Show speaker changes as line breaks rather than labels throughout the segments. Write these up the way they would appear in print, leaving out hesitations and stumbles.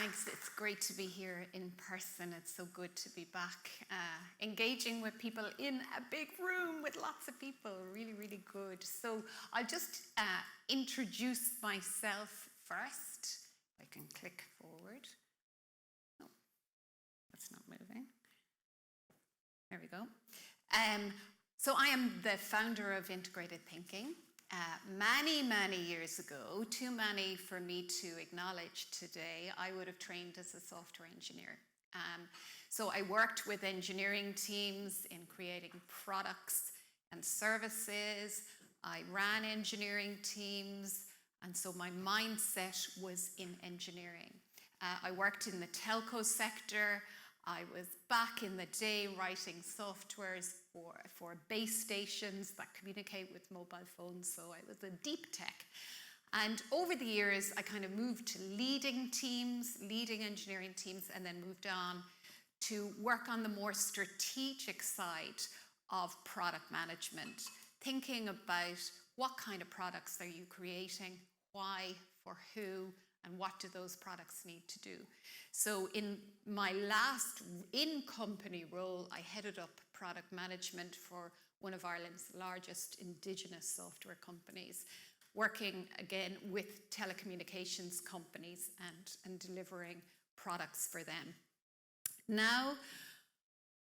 Thanks. It's great to be here in person. It's so good to be back engaging with people in a big room with lots of people. Really, really good. So I'll just introduce myself first. I can click forward. Oh, that's not moving. There we go. So I am the founder of Integrated Thinking. Many years ago, too many for me to acknowledge today, I would have trained as a software engineer. So I worked with engineering teams in creating products and services. I ran engineering teams, and so my mindset was in engineering. I worked in the telco sector. I was back in the day writing softwares for base stations that communicate with mobile phones, so I was a deep tech. And over the years, I kind of moved to leading teams, leading engineering teams, and then moved on to work on the more strategic side of product management, thinking about what kind of products are you creating, why, for who, and what do those products need to do. So in my last in-company role, I headed up product management for one of Ireland's largest indigenous software companies, working again with telecommunications companies and delivering products for them. Now,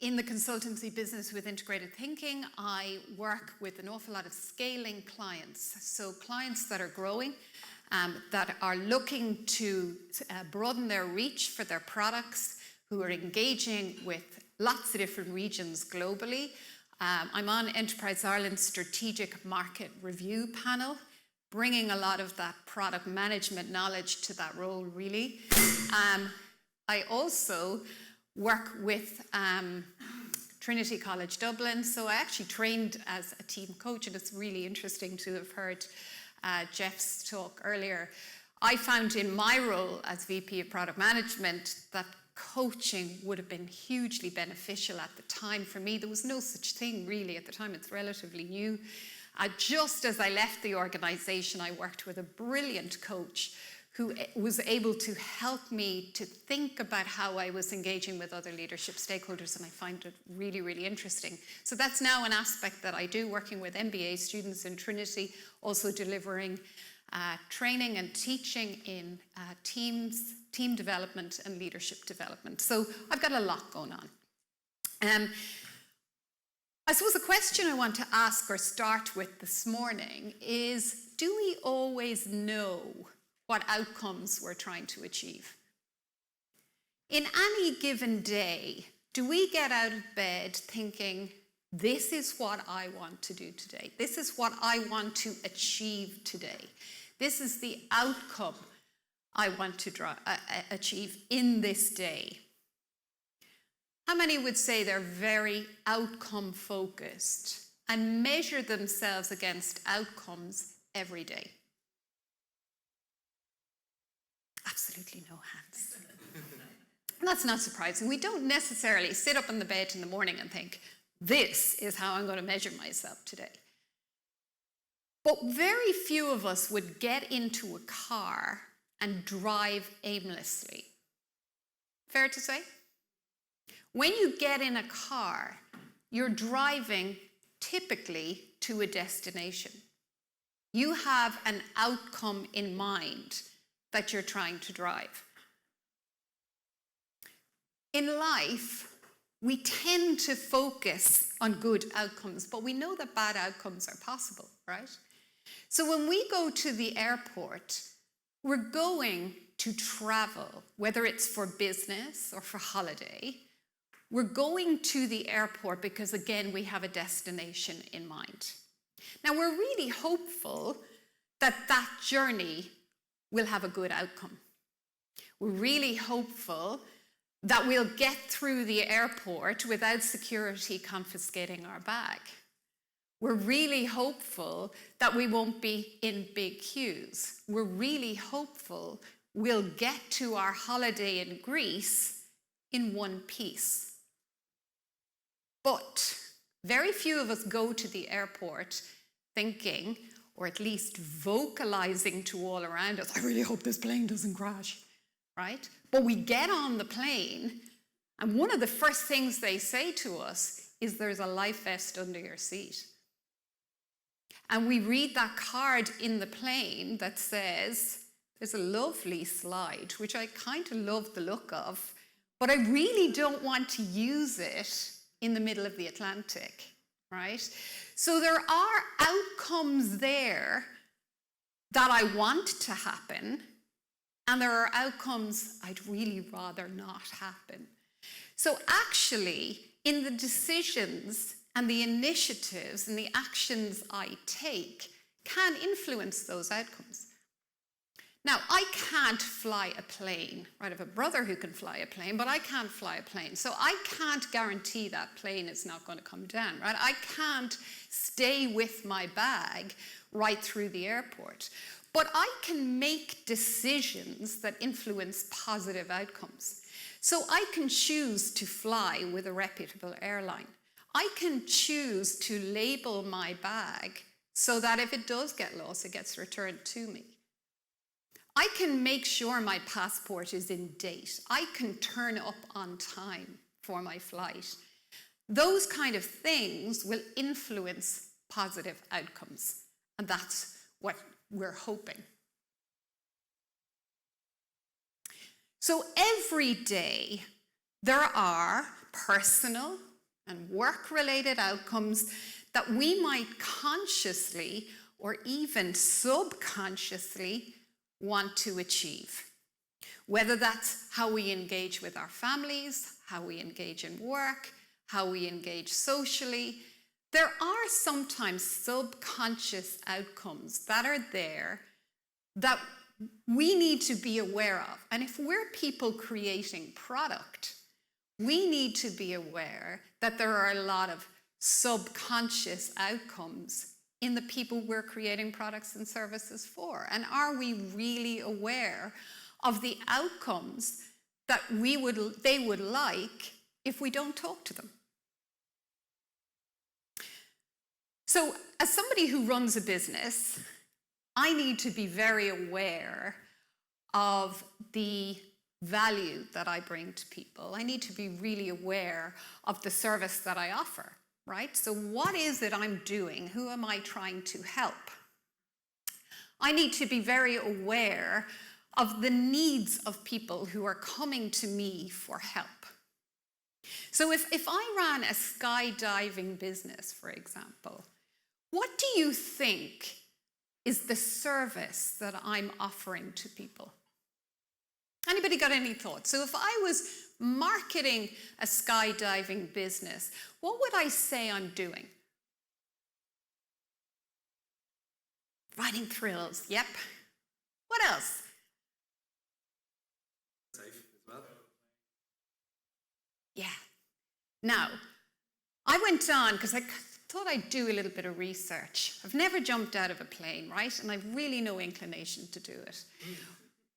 in the consultancy business with Integrated Thinking, I work with an awful lot of scaling clients. So clients that are growing, that are looking to broaden their reach for their products, who are engaging with lots of different regions globally. I'm on Enterprise Ireland's Strategic Market Review panel, bringing a lot of that product management knowledge to that role, really. I also work with Trinity College Dublin, so I actually trained as a team coach, and it's really interesting to have heard Jeff's talk earlier. I found in my role as VP of Product Management that coaching would have been hugely beneficial at the time. For me, there was no such thing really at the time. It's relatively new. Just as I left the organization, I worked with a brilliant coach who was able to help me to think about how I was engaging with other leadership stakeholders, and I find it really, really interesting. So that's now an aspect that I do, working with MBA students in Trinity, also delivering training and teaching in team development and leadership development. So I've got a lot going on. I suppose the question I want to ask or start with this morning is, do we always know what outcomes we're trying to achieve? In any given day, do we get out of bed thinking, this is what I want to do today. This is what I want to achieve today. This is the outcome I want to achieve in this day. How many would say they're very outcome focused and measure themselves against outcomes every day? Absolutely no hands. And that's not surprising. We don't necessarily sit up in the bed in the morning and think, this is how I'm going to measure myself today. But very few of us would get into a car and drive aimlessly. Fair to say? When you get in a car, you're driving typically to a destination. You have an outcome in mind that you're trying to drive. In life, we tend to focus on good outcomes, but we know that bad outcomes are possible, right? So when we go to the airport, we're going to travel, whether it's for business or for holiday. We're going to the airport because, again, we have a destination in mind. Now, we're really hopeful that that journey will have a good outcome. We're really hopeful that we'll get through the airport without security confiscating our bag. We're really hopeful that we won't be in big queues. We're really hopeful we'll get to our holiday in Greece in one piece. But very few of us go to the airport thinking, or at least vocalizing to all around us, I really hope this plane doesn't crash. right? But we get on the plane, and one of the first things they say to us is there's a life vest under your seat. And we read that card in the plane that says, there's a lovely slide, which I kind of love the look of, but I really don't want to use it in the middle of the Atlantic, right? So there are outcomes there that I want to happen, and there are outcomes I'd really rather not happen. So actually, in the decisions and the initiatives and the actions I take can influence those outcomes. Now, I can't fly a plane, right? I have a brother who can fly a plane, but I can't fly a plane. So I can't guarantee that plane is not going to come down, right? I can't stay with my bag right through the airport. But I can make decisions that influence positive outcomes. So I can choose to fly with a reputable airline. I can choose to label my bag so that if it does get lost, it gets returned to me. I can make sure my passport is in date. I can turn up on time for my flight. Those kind of things will influence positive outcomes, and that's what we're hoping. So every day, there are personal and work-related outcomes that we might consciously or even subconsciously want to achieve. Whether that's how we engage with our families, how we engage in work, how we engage socially, there are sometimes subconscious outcomes that are there that we need to be aware of. And if we're people creating product, we need to be aware that there are a lot of subconscious outcomes in the people we're creating products and services for. And are we really aware of the outcomes that they would like if we don't talk to them? So as somebody who runs a business, I need to be very aware of the value that I bring to people. I need to be really aware of the service that I offer, right? So what is it I'm doing? Who am I trying to help? I need to be very aware of the needs of people who are coming to me for help. So if I ran a skydiving business, for example, what do you think is the service that I'm offering to people? Anybody got any thoughts? So if I was marketing a skydiving business, what would I say I'm doing? Riding thrills, yep. What else?
Safe as well.
Yeah. Now, I went on because I thought I'd do a little bit of research. I've never jumped out of a plane, right? And I've really no inclination to do it,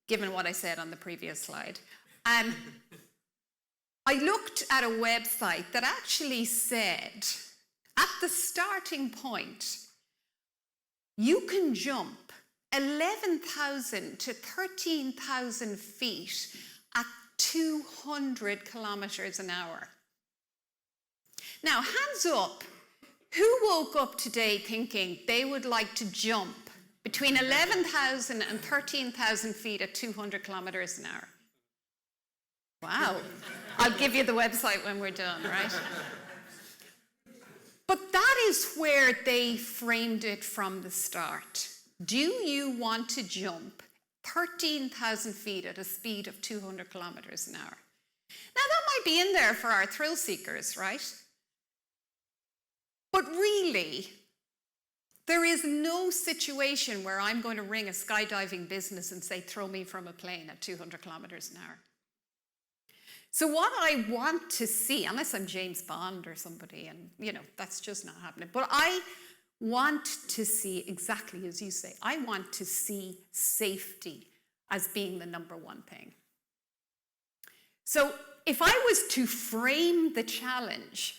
given what I said on the previous slide. I looked at a website that actually said, at the starting point, you can jump 11,000 to 13,000 feet at 200 kilometers an hour. Now, hands up, who woke up today thinking they would like to jump between 11,000 and 13,000 feet at 200 kilometers an hour? Wow. I'll give you the website when we're done, right? But that is where they framed it from the start. Do you want to jump 13,000 feet at a speed of 200 kilometers an hour? Now, that might be in there for our thrill seekers, right? But really, there is no situation where I'm going to ring a skydiving business and say, throw me from a plane at 200 kilometers an hour. So what I want to see, unless I'm James Bond or somebody, and that's just not happening, but I want to see exactly as you say, I want to see safety as being the number one thing. So if I was to frame the challenge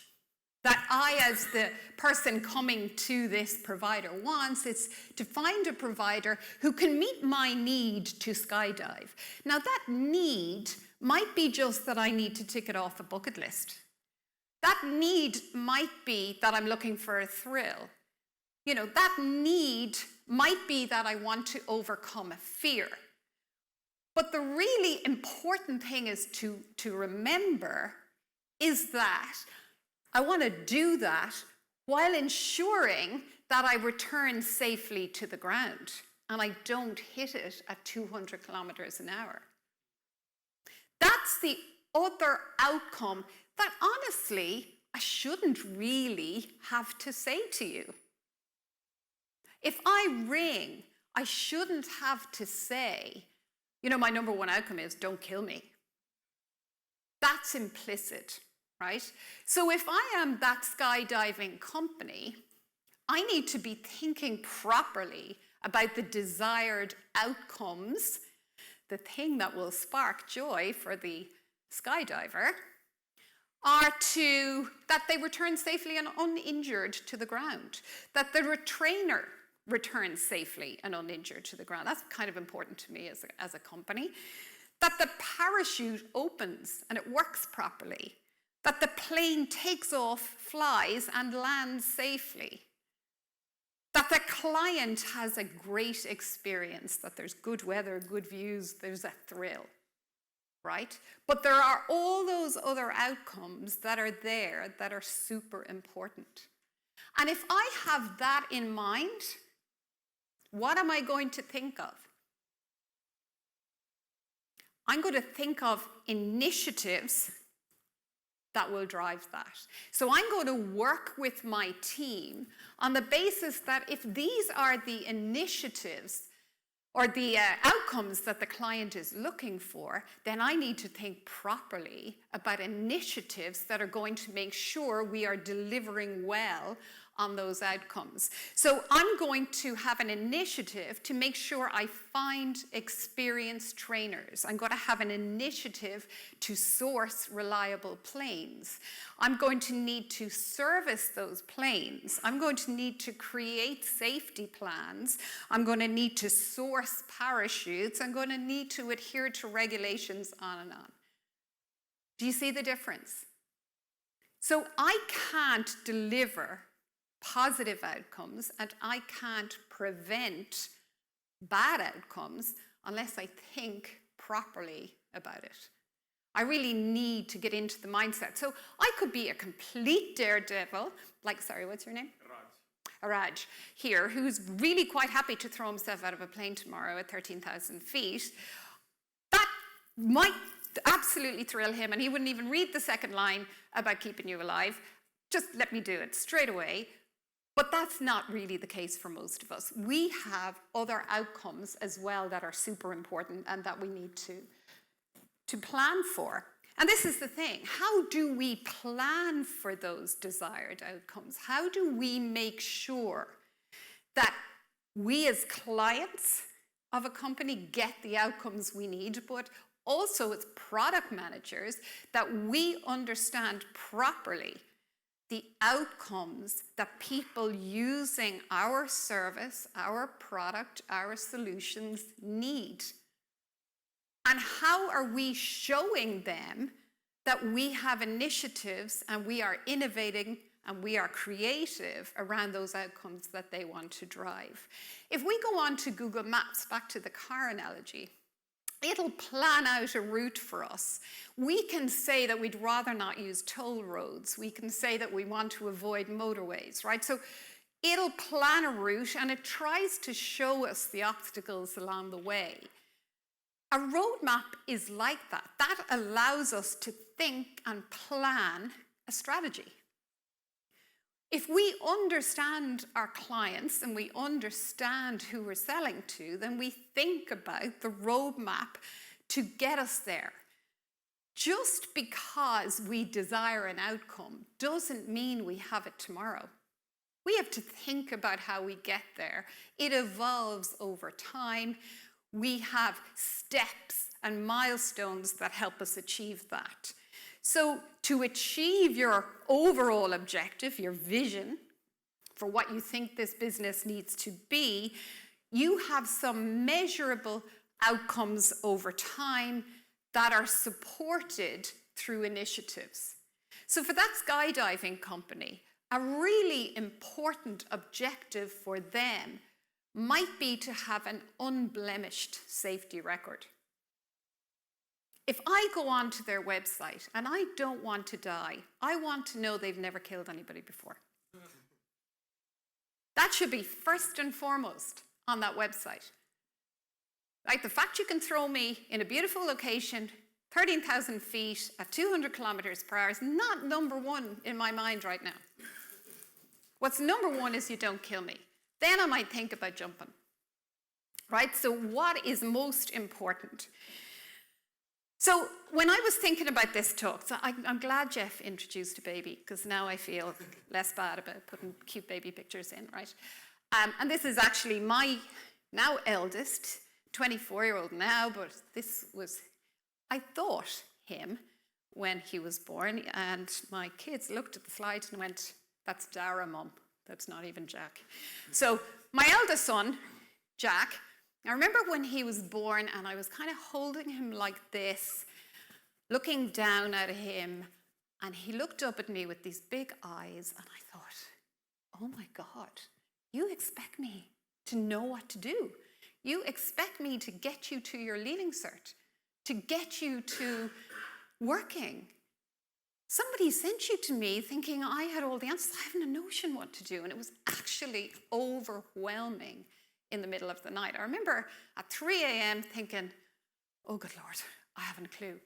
that I, as the person coming to this provider, wants is to find a provider who can meet my need to skydive. Now, that need might be just that I need to tick it off a bucket list. That need might be that I'm looking for a thrill. You know, that need might be that I want to overcome a fear. But the really important thing is to remember is that I want to do that while ensuring that I return safely to the ground and I don't hit it at 200 kilometers an hour. That's the other outcome that honestly I shouldn't really have to say to you. If I ring, I shouldn't have to say, you know, my number one outcome is don't kill me. That's implicit, right? So if I am that skydiving company, I need to be thinking properly about the desired outcomes, the thing that will spark joy for the skydiver, are that they return safely and uninjured to the ground, that the trainer returns safely and uninjured to the ground. That's kind of important to me as a company. That the parachute opens and it works properly. That the plane takes off, flies, and lands safely. That the client has a great experience, that there's good weather, good views, there's a thrill, right? But there are all those other outcomes that are there that are super important. And if I have that in mind, what am I going to think of? I'm going to think of initiatives that will drive that. So I'm going to work with my team on the basis that if these are the initiatives or the outcomes that the client is looking for, then I need to think properly about initiatives that are going to make sure we are delivering well on those outcomes. So I'm going to have an initiative to make sure I find experienced trainers. I'm going to have an initiative to source reliable planes. I'm going to need to service those planes. I'm going to need to create safety plans. I'm going to need to source parachutes. I'm going to need to adhere to regulations, on and on. Do you see the difference? So I can't deliver positive outcomes and I can't prevent bad outcomes unless I think properly about it. I really need to get into the mindset. So I could be a complete daredevil, like, sorry, what's your name? Raj here, who's really quite happy to throw himself out of a plane tomorrow at 13,000 feet. That might absolutely thrill him, and he wouldn't even read the second line about keeping you alive. Just let me do it straight away. But that's not really the case for most of us. We have other outcomes as well that are super important and that we need to plan for. And this is the thing. How do we plan for those desired outcomes? How do we make sure that we as clients of a company get the outcomes we need, but also as product managers, that we understand properly the outcomes that people using our service, our product, our solutions need? And how are we showing them that we have initiatives and we are innovating and we are creative around those outcomes that they want to drive? If we go on to Google Maps, back to the car analogy, it'll plan out a route for us. We can say that we'd rather not use toll roads. We can say that we want to avoid motorways, right? So it'll plan a route and it tries to show us the obstacles along the way. A roadmap is like that. That allows us to think and plan a strategy. If we understand our clients and we understand who we're selling to, then we think about the roadmap to get us there. Just because we desire an outcome doesn't mean we have it tomorrow. We have to think about how we get there. It evolves over time. We have steps and milestones that help us achieve that. So to achieve your overall objective, your vision for what you think this business needs to be, you have some measurable outcomes over time that are supported through initiatives. So for that skydiving company, a really important objective for them might be to have an unblemished safety record. If I go onto their website and I don't want to die, I want to know they've never killed anybody before. That should be first and foremost on that website. Right? The fact you can throw me in a beautiful location, 13,000 feet at 200 kilometers per hour is not number one in my mind right now. What's number one is you don't kill me. Then I might think about jumping. Right? So what is most important? So when I was thinking about this talk, so I'm glad Jeff introduced a baby, because now I feel less bad about putting cute baby pictures in, right? And this is actually my now eldest, 24-year-old now, but this was, I thought, him when he was born, and my kids looked at the slide and went, that's Dara, Mum. That's not even Jack. So my eldest son, Jack, I remember when he was born and I was kind of holding him like this, looking down at him, and he looked up at me with these big eyes, and I thought, oh my God, you expect me to know what to do. You expect me to get you to your leaving cert, to get you to working. Somebody sent you to me thinking I had all the answers. I haven't a notion what to do, and it was actually overwhelming in the middle of the night. I remember at 3 a.m. thinking, oh, good Lord, I haven't a clue,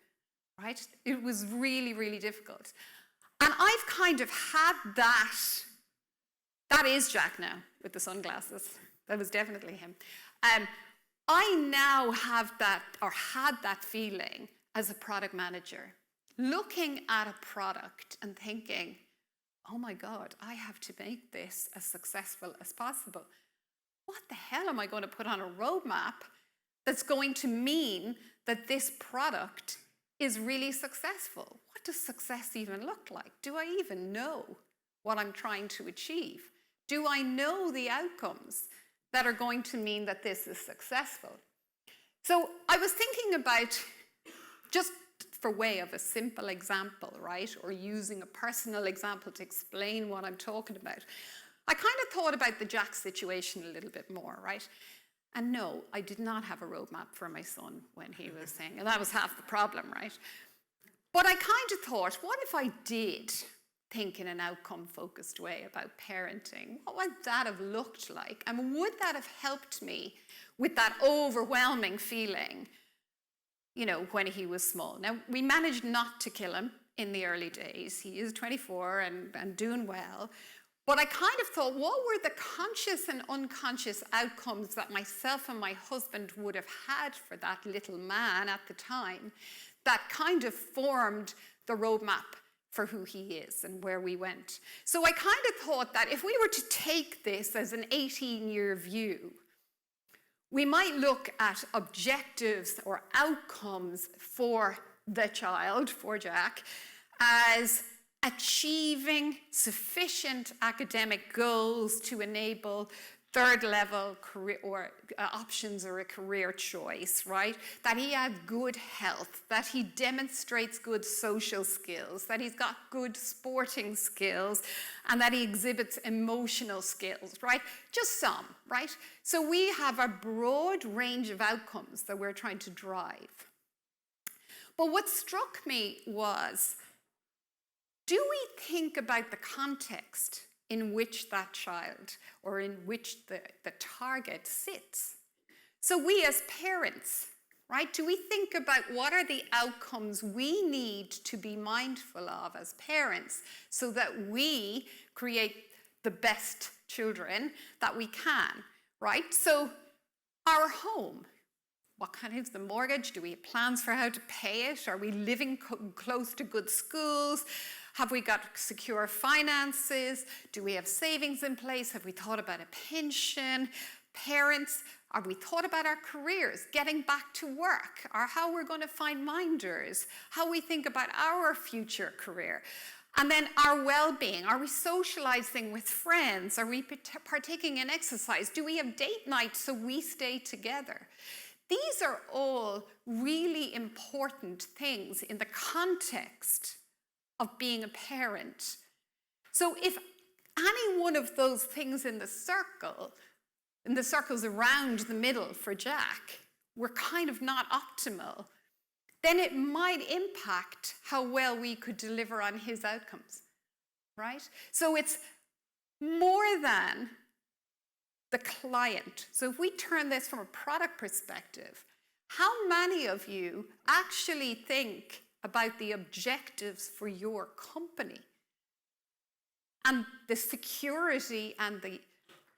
right? It was really, really difficult. And I've kind of had that. That is Jack now with the sunglasses. That was definitely him. I now have that, or had that feeling as a product manager, looking at a product and thinking, oh my God, I have to make this as successful as possible. What the hell am I going to put on a roadmap that's going to mean that this product is really successful? What does success even look like? Do I even know what I'm trying to achieve? Do I know the outcomes that are going to mean that this is successful? So I was thinking about, just for way of a simple example, right, or using a personal example to explain what I'm talking about, I kind of thought about the Jack situation a little bit more, right? And no, I did not have a roadmap for my son when he was saying, and that was half the problem, right? But I kind of thought, what if I did think in an outcome-focused way about parenting? What would that have looked like? And would that have helped me with that overwhelming feeling, you know, when he was small? Now, we managed not to kill him in the early days. He is 24 and doing well. But I kind of thought, what were the conscious and unconscious outcomes that myself and my husband would have had for that little man at the time that kind of formed the roadmap for who he is and where we went? So I kind of thought that if we were to take this as an 18-year view, we might look at objectives or outcomes for the child, for Jack, as achieving sufficient academic goals to enable third-level career or options or a career choice, right? That he has good health, that he demonstrates good social skills, that he's got good sporting skills, and that he exhibits emotional skills, right? Just some, right? So we have a broad range of outcomes that we're trying to drive. But what struck me was, do we think about the context in which that child or in which the target sits? So we as parents, right, do we think about what are the outcomes we need to be mindful of as parents so that we create the best children that we can, right? So our home, what kind is the mortgage? Do we have plans for how to pay it? Are we living close to good schools? Have we got secure finances? Do we have savings in place? Have we thought about a pension? parents, are we thought about our careers, getting back to work, or how we're going to find minders, how we think about our future career? And then our well-being. Are we socializing with friends? Are we partaking in exercise? Do we have date nights so we stay together? These are all really important things in the context of being a parent. So if any one of those things in the circles around the middle for Jack, were kind of not optimal, then it might impact how well we could deliver on his outcomes, right? So it's more than the client. So if we turn this from a product perspective, how many of you actually think about the objectives for your company and the security and the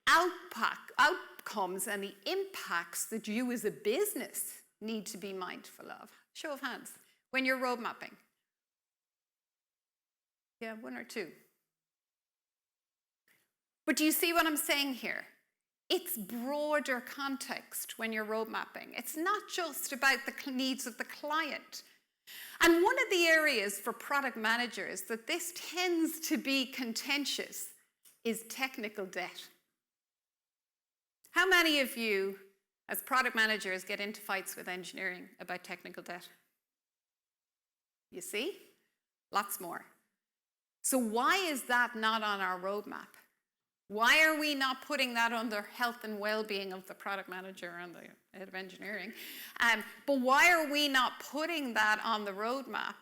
outcomes and the impacts that you as a business need to be mindful of? Show of hands. When you're road mapping. Yeah, one or two. But do you see what I'm saying here? It's broader context when you're road mapping. It's not just about the needs of the client. And one of the areas for product managers that this tends to be contentious is technical debt. How many of you, as product managers, get into fights with engineering about technical debt? You see? Lots more. So why is that not on our roadmap? Why are we not putting that under health and well-being of the product manager and the head of engineering? But why are we not putting that on the roadmap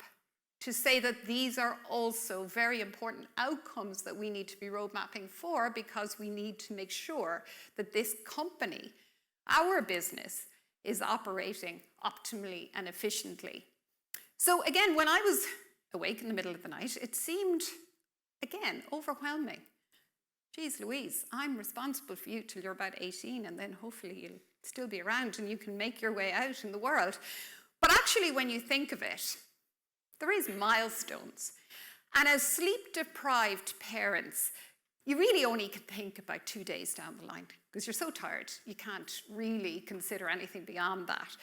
to say that these are also very important outcomes that we need to be road mapping for, because we need to make sure that this company, our business, is operating optimally and efficiently. So again, when I was awake in the middle of the night, it seemed, again, overwhelming. Geez Louise, I'm responsible for you till you're about 18, and then hopefully you'll still be around and you can make your way out in the world. But actually, when you think of it, there is milestones. And as sleep-deprived parents, you really only can think about 2 days down the line, because you're so tired, you can't really consider anything beyond that.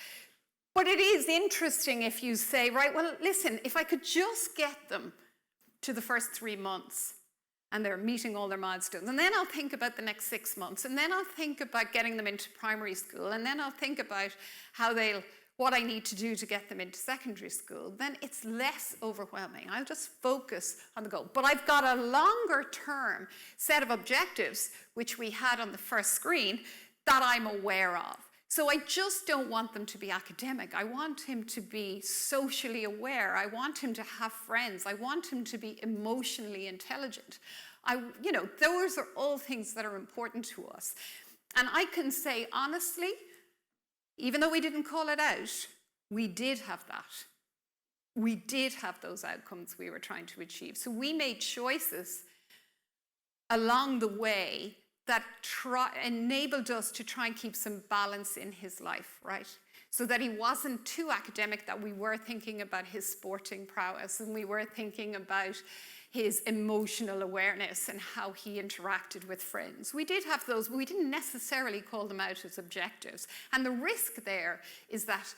But it is interesting if you say, right, well, listen, if I could just get them to the first 3 months, and they're meeting all their milestones, and then I'll think about the next 6 months, and then I'll think about getting them into primary school, and then I'll think about what I need to do to get them into secondary school, then it's less overwhelming. I'll just focus on the goal. But I've got a longer term set of objectives, which we had on the first screen, that I'm aware of. So I just don't want them to be academic. I want him to be socially aware. I want him to have friends. I want him to be emotionally intelligent. Those are all things that are important to us. And I can say honestly, even though we didn't call it out, we did have that. We did have those outcomes we were trying to achieve. So we made choices along the way that enabled us to try and keep some balance in his life, right? So that he wasn't too academic, that we were thinking about his sporting prowess, and we were thinking about his emotional awareness and how he interacted with friends. We did have those, but we didn't necessarily call them out as objectives. And the risk there is that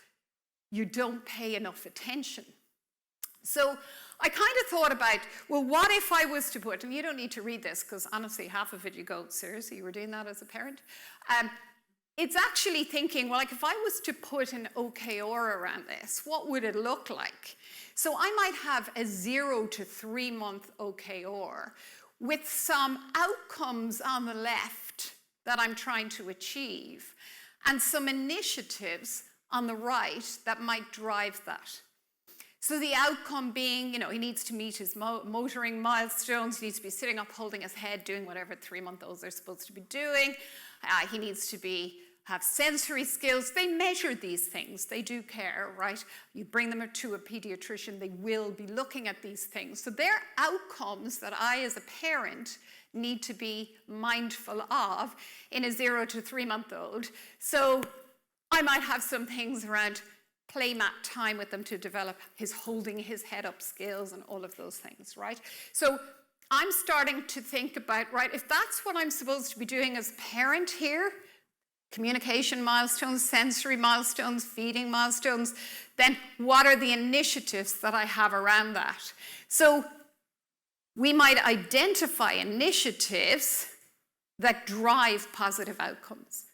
you don't pay enough attention. So I kind of thought about, well, what if I was to put, and you don't need to read this, because honestly, half of it you go, seriously, you were doing that as a parent? It's actually thinking, well, like if I was to put an OKR around this, what would it look like? So I might have a 0 to 3 month OKR with some outcomes on the left that I'm trying to achieve, and some initiatives on the right that might drive that. So the outcome being, he needs to meet his motoring milestones. He needs to be sitting up, holding his head, doing whatever 3-month-olds are supposed to be doing. He needs to have sensory skills. They measure these things. They do care, right? You bring them to a pediatrician, they will be looking at these things. So they're outcomes that I, as a parent, need to be mindful of in a 0 to 3-month-old. So I might have some things around playmat time with them to develop his holding his head up skills and all of those things, right? So I'm starting to think about, right, if that's what I'm supposed to be doing as a parent here, communication milestones, sensory milestones, feeding milestones, then what are the initiatives that I have around that? So we might identify initiatives that drive positive outcomes.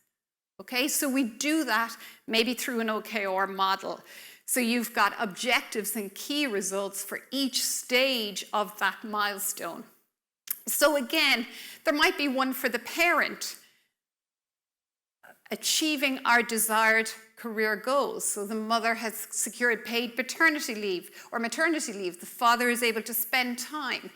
Okay, so we do that maybe through an OKR model. So you've got objectives and key results for each stage of that milestone. So again, there might be one for the parent, achieving our desired career goals. So the mother has secured paid paternity leave or maternity leave. The father is able to spend time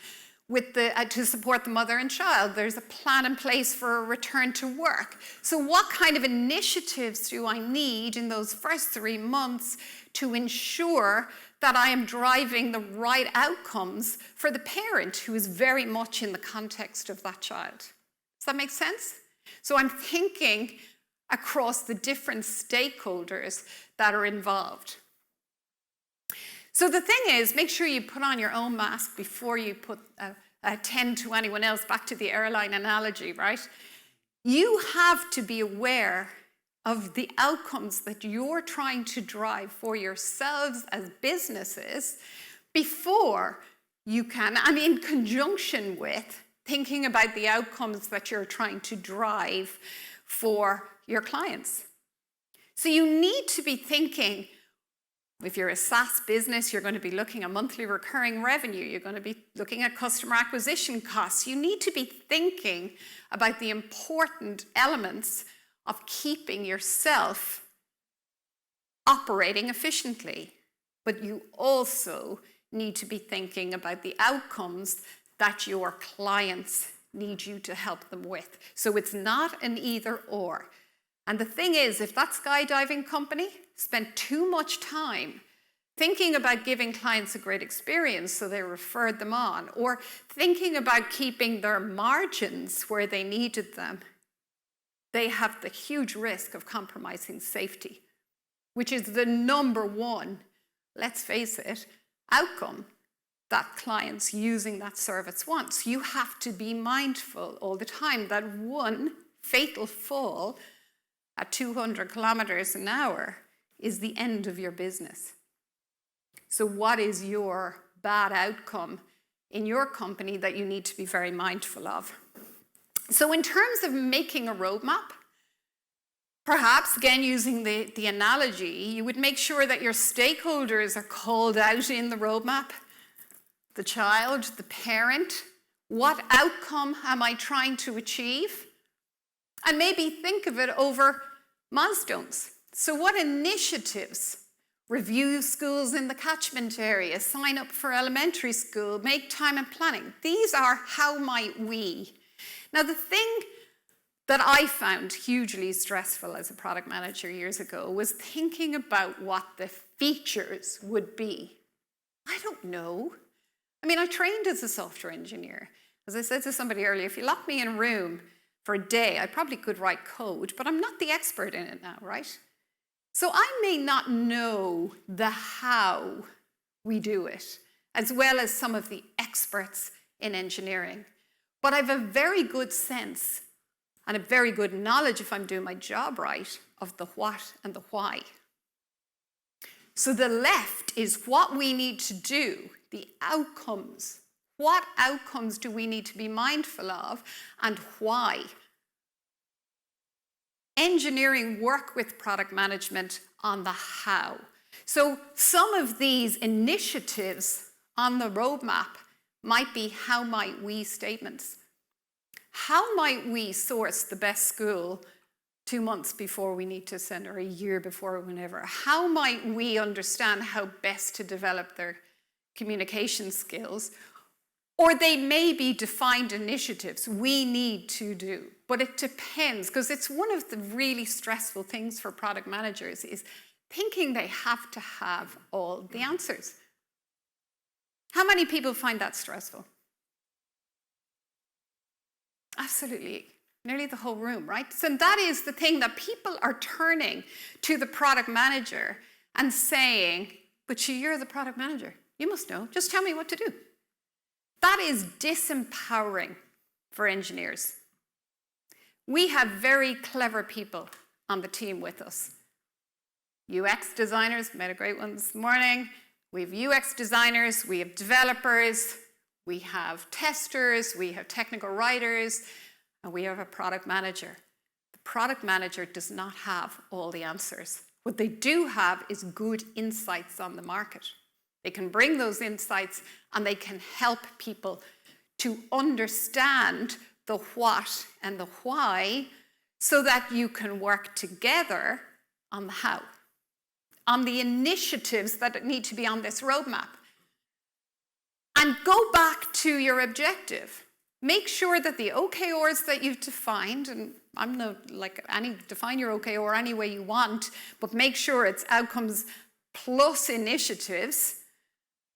with to support the mother and child. There's a plan in place for a return to work. So what kind of initiatives do I need in those first 3 months to ensure that I am driving the right outcomes for the parent who is very much in the context of that child? Does that make sense? So I'm thinking across the different stakeholders that are involved. So the thing is, make sure you put on your own mask before you attend to anyone else, back to the airline analogy, right? You have to be aware of the outcomes that you're trying to drive for yourselves as businesses before you can, and in conjunction with thinking about the outcomes that you're trying to drive for your clients. So you need to be thinking, if you're a SaaS business, you're going to be looking at monthly recurring revenue. You're going to be looking at customer acquisition costs. You need to be thinking about the important elements of keeping yourself operating efficiently. But you also need to be thinking about the outcomes that your clients need you to help them with. So it's not an either or. And the thing is, if that skydiving company spent too much time thinking about giving clients a great experience so they referred them on, or thinking about keeping their margins where they needed them, they have the huge risk of compromising safety, which is the number one, let's face it, outcome that clients using that service want. So you have to be mindful all the time that one fatal fall at 200 kilometers an hour is the end of your business. So what is your bad outcome in your company that you need to be very mindful of? So in terms of making a roadmap, perhaps, again, using the analogy, you would make sure that your stakeholders are called out in the roadmap. The child, the parent, what outcome am I trying to achieve? And maybe think of it over milestones. So what initiatives? Review schools in the catchment area, sign up for elementary school, make time and planning. These are how might we. Now, the thing that I found hugely stressful as a product manager years ago was thinking about what the features would be. I don't know. I mean, I trained as a software engineer. As I said to somebody earlier, if you lock me in a room for a day, I probably could write code, but I'm not the expert in it now, right? So I may not know the how we do it, as well as some of the experts in engineering. But I have a very good sense and a very good knowledge, if I'm doing my job right, of the what and the why. So the left is what we need to do, the outcomes. What outcomes do we need to be mindful of and why? Engineering work with product management on the how. So some of these initiatives on the roadmap might be how might we statements. How might we source the best school 2 months before we need to send, or a year before, whenever? How might we understand how best to develop their communication skills? Or they may be defined initiatives we need to do. But it depends, because it's one of the really stressful things for product managers is thinking they have to have all the answers. How many people find that stressful? Absolutely. Nearly the whole room, right? So that is the thing, that people are turning to the product manager and saying, but you're the product manager. You must know. Just tell me what to do. That is disempowering for engineers. We have very clever people on the team with us. UX designers, met a great one this morning. We have UX designers, we have developers, we have testers, we have technical writers, and we have a product manager. The product manager does not have all the answers. What they do have is good insights on the market. They can bring those insights and they can help people to understand the what and the why so that you can work together on the how, on the initiatives that need to be on this roadmap. And go back to your objective. Make sure that the OKRs that you've defined, and I'm not define your OKR any way you want, but make sure it's outcomes plus initiatives.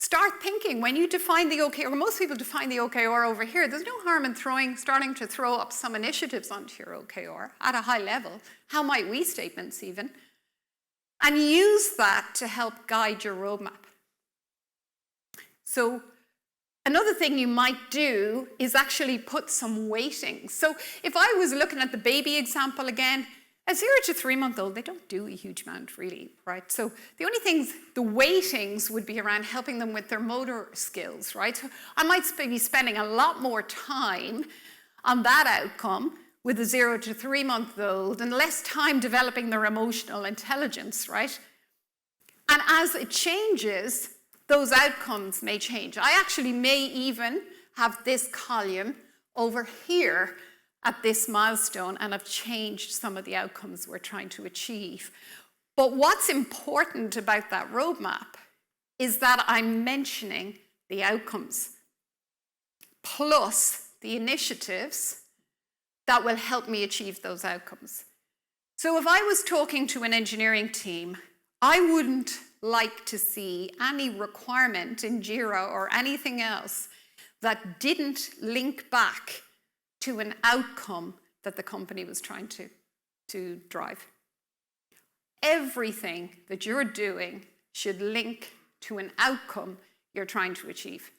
Start thinking, when you define the OKR, most people define the OKR over here, there's no harm in starting to throw up some initiatives onto your OKR at a high level. How might we statements even? And use that to help guide your roadmap. So another thing you might do is actually put some weighting. So if I was looking at the baby example again, a 0 to 3 month old, they don't do a huge amount really, right? So the only things, the weightings would be around helping them with their motor skills, right? So I might be spending a lot more time on that outcome with a 0 to 3 month old and less time developing their emotional intelligence, right? And as it changes, those outcomes may change. I actually may even have this column over here at this milestone, and I've changed some of the outcomes we're trying to achieve. But what's important about that roadmap is that I'm mentioning the outcomes, plus the initiatives that will help me achieve those outcomes. So if I was talking to an engineering team, I wouldn't like to see any requirement in Jira or anything else that didn't link back to an outcome that the company was trying to drive. Everything that you're doing should link to an outcome you're trying to achieve.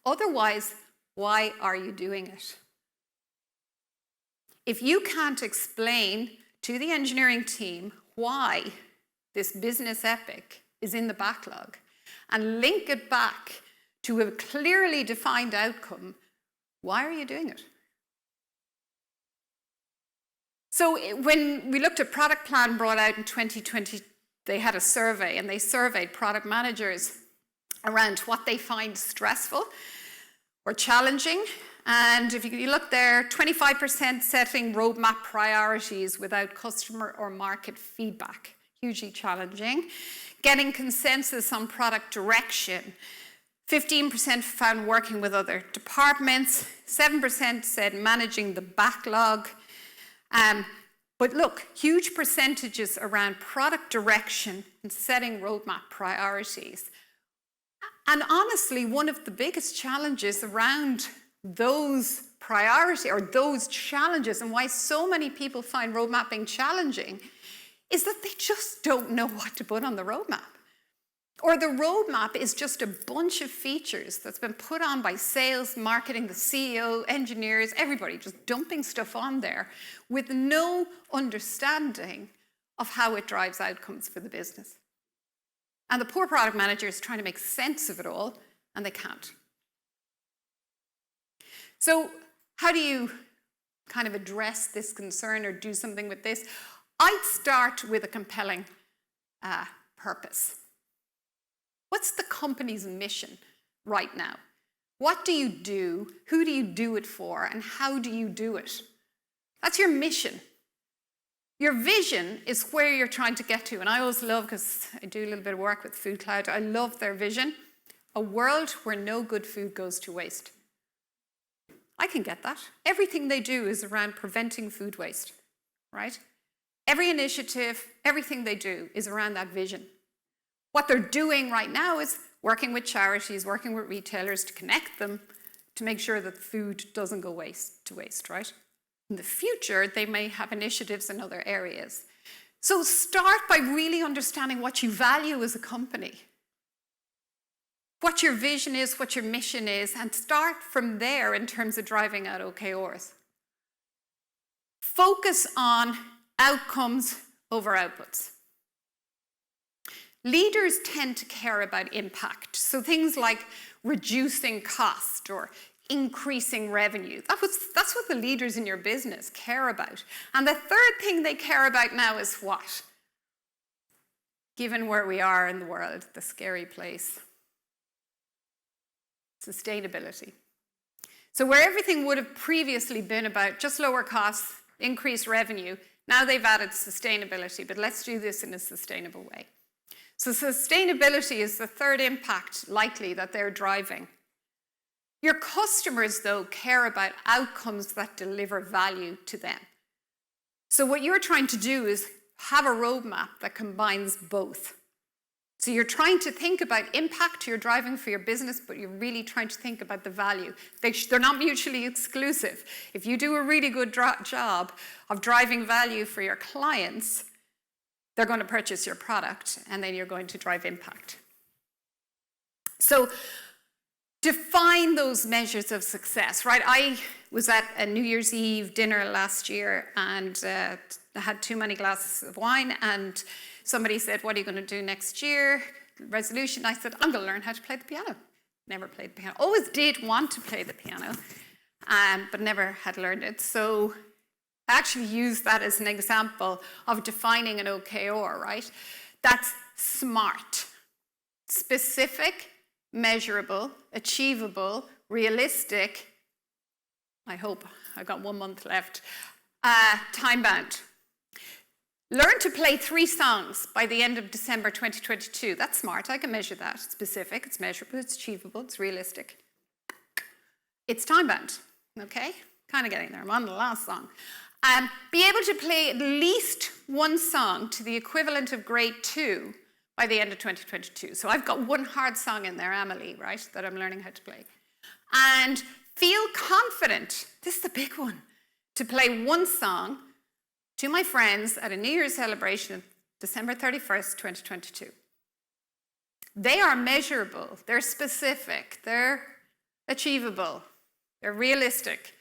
Otherwise, why are you doing it? If you can't explain to the engineering team why this business epic is in the backlog and link it back to a clearly defined outcome, why are you doing it? So when we looked at Product Plan brought out in 2020, they had a survey and they surveyed product managers around what they find stressful or challenging. And if you look there, 25% setting roadmap priorities without customer or market feedback, hugely challenging. Getting consensus on product direction. 15% found working with other departments. 7% said managing the backlog. But look, huge percentages around product direction and setting roadmap priorities. And honestly, one of the biggest challenges around those priorities or those challenges and why so many people find road mapping challenging is that they just don't know what to put on the roadmap. Or the roadmap is just a bunch of features that's been put on by sales, marketing, the CEO, engineers, everybody just dumping stuff on there with no understanding of how it drives outcomes for the business. And the poor product manager is trying to make sense of it all, and they can't. So how do you kind of address this concern or do something with this? I'd start with a compelling purpose. What's the company's mission right now? What do you do? Who do you do it for? And how do you do it? That's your mission. Your vision is where you're trying to get to. And I always love, because I do a little bit of work with Food Cloud, I love their vision. A world where no good food goes to waste. I can get that. Everything they do is around preventing food waste, right? Every initiative, everything they do is around that vision. What they're doing right now is working with charities, working with retailers to connect them to make sure that food doesn't go to waste, right? In the future, they may have initiatives in other areas. So start by really understanding what you value as a company, what your vision is, what your mission is, and start from there in terms of driving out OKRs. Focus on outcomes over outputs. Leaders tend to care about impact. So things like reducing cost or increasing revenue. That's what the leaders in your business care about. And the third thing they care about now is what? Given where we are in the world, the scary place. Sustainability. So where everything would have previously been about just lower costs, increased revenue, now they've added sustainability, but let's do this in a sustainable way. So sustainability is the third impact likely that they're driving. Your customers, though, care about outcomes that deliver value to them. So what you're trying to do is have a roadmap that combines both. So you're trying to think about impact you're driving for your business, but you're really trying to think about the value. They're not mutually exclusive. If you do a really good job of driving value for your clients, they're going to purchase your product, and then you're going to drive impact. So define those measures of success, right? I was at a New Year's Eve dinner last year, and I had too many glasses of wine, and somebody said, what are you going to do next year? Resolution. I said, I'm going to learn how to play the piano. Never played the piano. Always did want to play the piano, but never had learned it. So I actually used that as an example of defining an OKR, right? That's SMART. Specific, measurable, achievable, realistic. I hope I've got 1 month left. Time-bound. Learn to play 3 songs by the end of December 2022. That's SMART. I can measure that. It's specific, it's measurable, it's achievable, it's realistic. It's time-bound, okay? Kind of getting there. I'm on the last song. Be able to play at least 1 song to the equivalent of grade 2 by the end of 2022. So I've got 1 hard song in there, Amelie, right, that I'm learning how to play. And feel confident, this is the big one, to play 1 song to my friends at a New Year's celebration of December 31st, 2022. They are measurable, they're specific, they're achievable, they're realistic.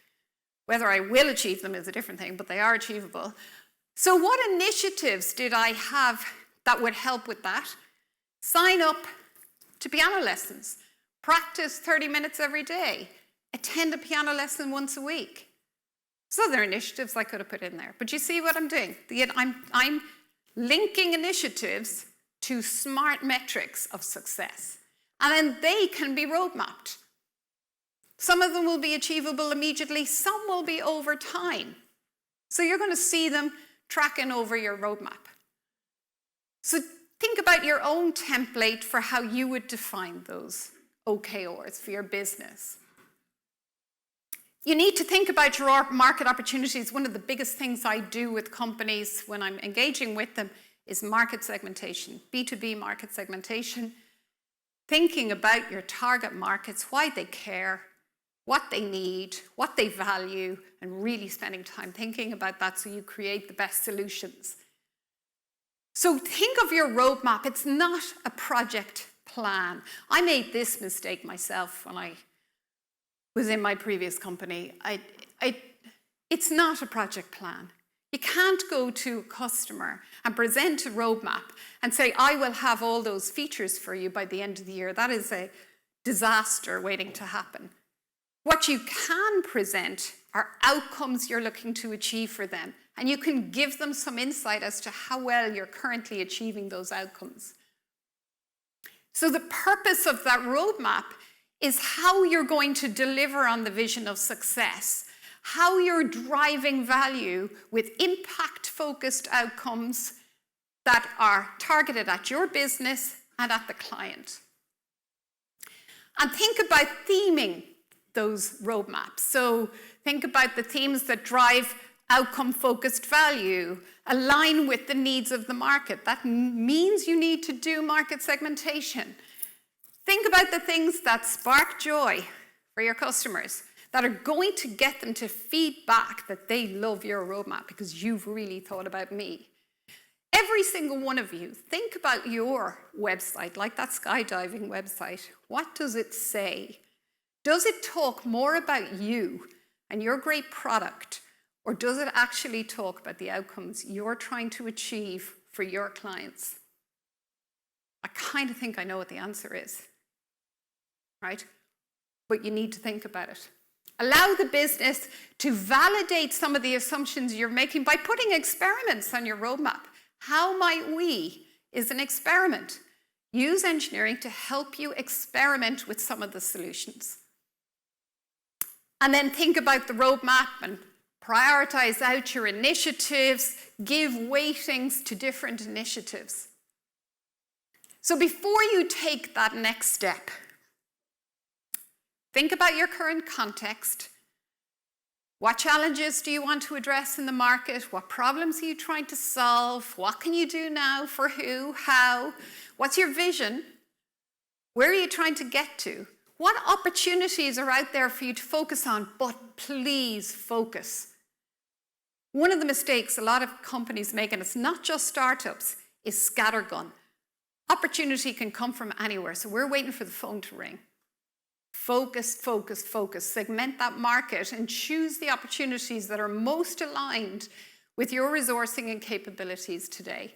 Whether I will achieve them is a different thing, but they are achievable. So what initiatives did I have that would help with that? Sign up to piano lessons. Practice 30 minutes every day. Attend a piano lesson once a week. There's other initiatives I could have put in there. But you see what I'm doing? I'm linking initiatives to SMART metrics of success. And then they can be roadmapped. Some of them will be achievable immediately. Some will be over time. So you're going to see them tracking over your roadmap. So think about your own template for how you would define those OKRs for your business. You need to think about your market opportunities. One of the biggest things I do with companies when I'm engaging with them is market segmentation, B2B market segmentation. Thinking about your target markets, why they care, what they need, what they value, and really spending time thinking about that so you create the best solutions. So think of your roadmap. It's not a project plan. I made this mistake myself when I was in my previous company. It's not a project plan. You can't go to a customer and present a roadmap and say, I will have all those features for you by the end of the year. That is a disaster waiting to happen. What you can present are outcomes you're looking to achieve for them, and you can give them some insight as to how well you're currently achieving those outcomes. So the purpose of that roadmap is how you're going to deliver on the vision of success, how you're driving value with impact-focused outcomes that are targeted at your business and at the client. And think about theming those roadmaps. So think about the themes that drive outcome-focused value, align with the needs of the market. That means you need to do market segmentation. Think about the things that spark joy for your customers, that are going to get them to feedback that they love your roadmap because you've really thought about me. Every single one of you, think about your website, like that skydiving website. What does it say? Does it talk more about you and your great product, Or does it actually talk about the outcomes you're trying to achieve for your clients? I kind of think I know what the answer is, right? But you need to think about it. Allow the business to validate some of the assumptions you're making by putting experiments on your roadmap. How might we, is an experiment. Use engineering to help you experiment with some of the solutions. And then think about the roadmap and prioritize out your initiatives, give weightings to different initiatives. So before you take that next step, think about your current context. What challenges do you want to address in the market? What problems are you trying to solve? What can you do now? For who? How? What's your vision? Where are you trying to get to? What opportunities are out there for you to focus on? But please focus. One of the mistakes a lot of companies make, and it's not just startups, is scattergun. Opportunity can come from anywhere, so we're waiting for the phone to ring. Focus, focus, focus. Segment that market and choose the opportunities that are most aligned with your resourcing and capabilities today.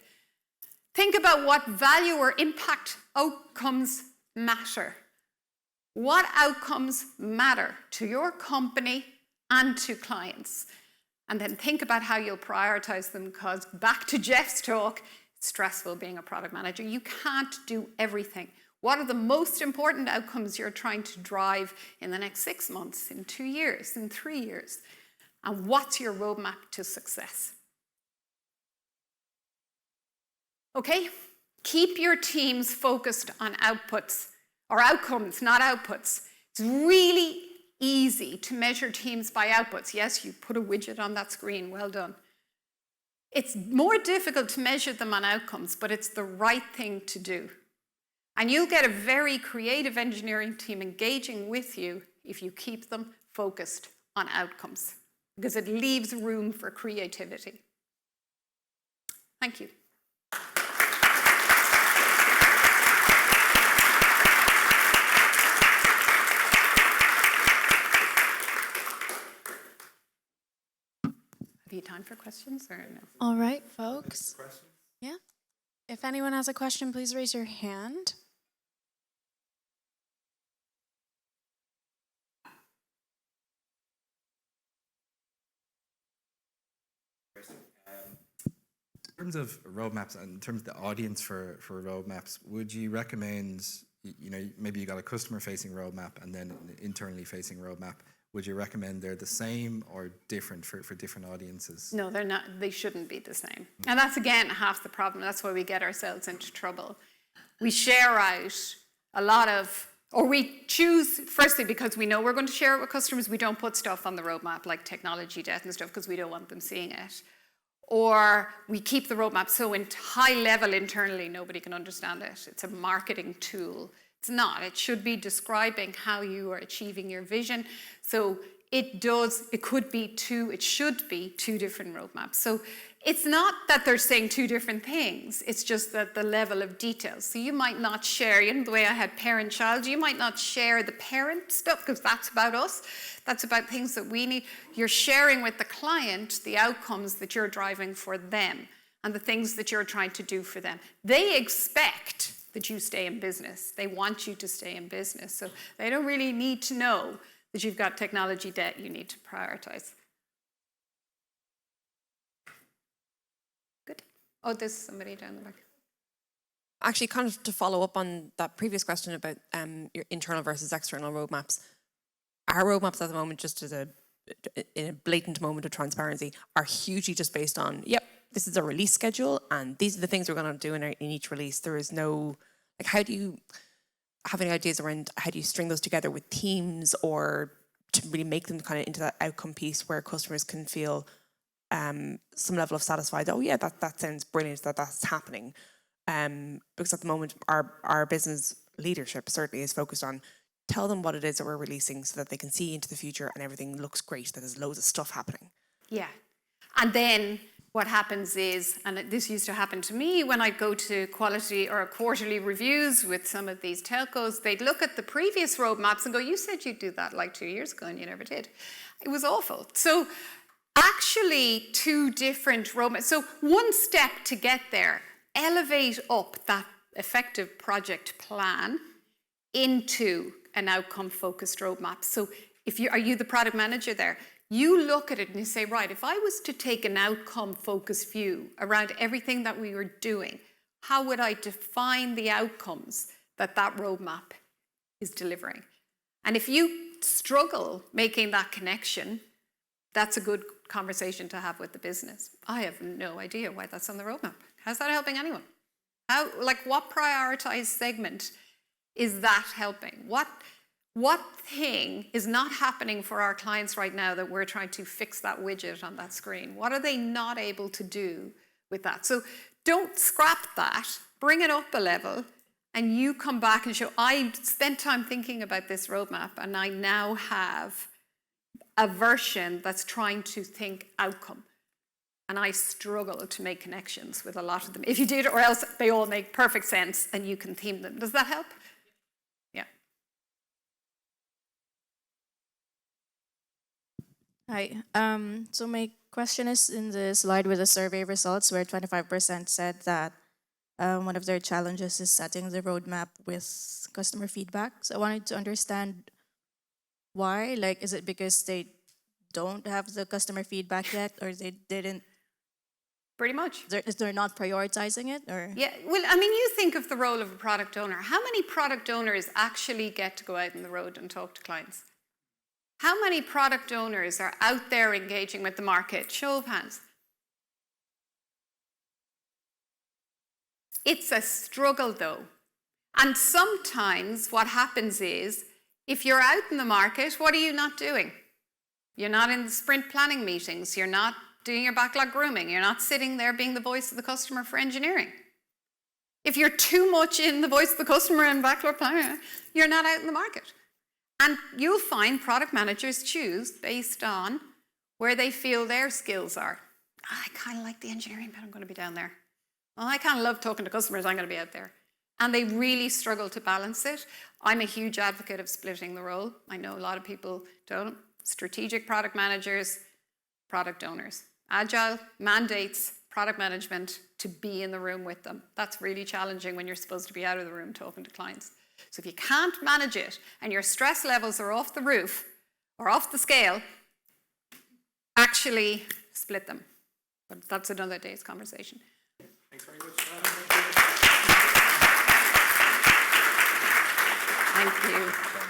Think about what value or impact outcomes matter. What outcomes matter to your company and to clients? And then think about how you'll prioritize them, because back to Jeff's talk, it's stressful being a product manager. You can't do everything. What are the most important outcomes you're trying to drive in the next 6 months, in 2 years, in 3 years? And what's your roadmap to success? Okay, keep your teams focused on outputs, or outcomes, not outputs. It's really easy to measure teams by outputs. Yes, you put a widget on that screen, well done. It's more difficult to measure them on outcomes, but it's the right thing to do. And you'll get a very creative engineering team engaging with you if you keep them focused on outcomes, because it leaves room for creativity. Thank you. Have you time for questions or no?
All right, folks. Yeah. If anyone has a question, please raise your hand.
In terms of roadmaps and in terms of the audience for roadmaps, would you recommend, maybe you got a customer-facing roadmap and then an internally-facing roadmap? Would you recommend they're the same or different for different audiences?
No, they're not. They shouldn't be the same. And that's, again, half the problem. That's why we get ourselves into trouble. We share out a lot of, or we choose, firstly, because we know we're going to share it with customers, we don't put stuff on the roadmap like technology debt and stuff because we don't want them seeing it. Or we keep the roadmap so high level internally, nobody can understand it. It's a marketing tool. It's not. It should be describing how you are achieving your vision. So it should be two different roadmaps. So it's not that they're saying two different things. It's just that the level of details. So you might not share, the way I had parent-child, you might not share the parent stuff because that's about us. That's about things that we need. You're sharing with the client the outcomes that you're driving for them and the things that you're trying to do for them. They expect that you stay in business. They want you to stay in business. So they don't really need to know that you've got technology debt you need to prioritize. Good. Oh, there's somebody down the back.
Actually, kind of to follow up on that previous question about your internal versus external roadmaps. Our roadmaps at the moment, just as in a blatant moment of transparency, are hugely just based on, yep, this is a release schedule and these are the things we're going to do in each release. There is no, how do you have any ideas around how do you string those together with teams or to really make them kind of into that outcome piece where customers can feel some level of satisfied, oh yeah, that sounds brilliant, that's happening. Because at the moment, our business leadership certainly is focused on tell them what it is that we're releasing so that they can see into the future and everything looks great, that there's loads of stuff happening.
Yeah. And then what happens is, and this used to happen to me when I'd go to quality or quarterly reviews with some of these telcos, they'd look at the previous roadmaps and go, you said you'd do that like 2 years ago and you never did. It was awful. So actually two different roadmaps. So one step to get there, elevate up that effective project plan into an outcome-focused roadmap. So are you the product manager there? You look at it and you say, right, if I was to take an outcome-focused view around everything that we were doing, how would I define the outcomes that roadmap is delivering? And if you struggle making that connection, that's a good conversation to have with the business. I have no idea why that's on the roadmap. How's that helping anyone? What prioritized segment is that helping? What thing is not happening for our clients right now that we're trying to fix that widget on that screen? What are they not able to do with that? So don't scrap that, bring it up a level, and you come back and show, I spent time thinking about this roadmap, and I now have a version that's trying to think outcome. And I struggle to make connections with a lot of them. If you did, or else they all make perfect sense and you can theme them. Does that help? Yeah.
Hi. So my question is in the slide with the survey results where 25% said that one of their challenges is setting the roadmap with customer feedback. So I wanted to understand why. Like, is it because they don't have the customer feedback yet, or they didn't?
Pretty much.
They're not prioritizing it, or?
Yeah, well, I mean, you think of the role of a product owner. How many product owners actually get to go out on the road and talk to clients? How many product owners are out there engaging with the market? Show of hands. It's a struggle, though. And sometimes what happens is, if you're out in the market, what are you not doing? You're not in the sprint planning meetings. You're not doing your backlog grooming. You're not sitting there being the voice of the customer for engineering. If you're too much in the voice of the customer and backlog planning, you're not out in the market. And you'll find product managers choose based on where they feel their skills are. I kind of like the engineering, but I'm going to be down there. Well, I kind of love talking to customers. I'm going to be out there. And they really struggle to balance it. I'm a huge advocate of splitting the role. I know a lot of people don't. Strategic product managers, product owners. Agile mandates product management to be in the room with them. That's really challenging when you're supposed to be out of the room talking to clients. So if you can't manage it and your stress levels are off the roof or off the scale, actually split them. But that's another day's conversation.
Thanks very much.
Thank you.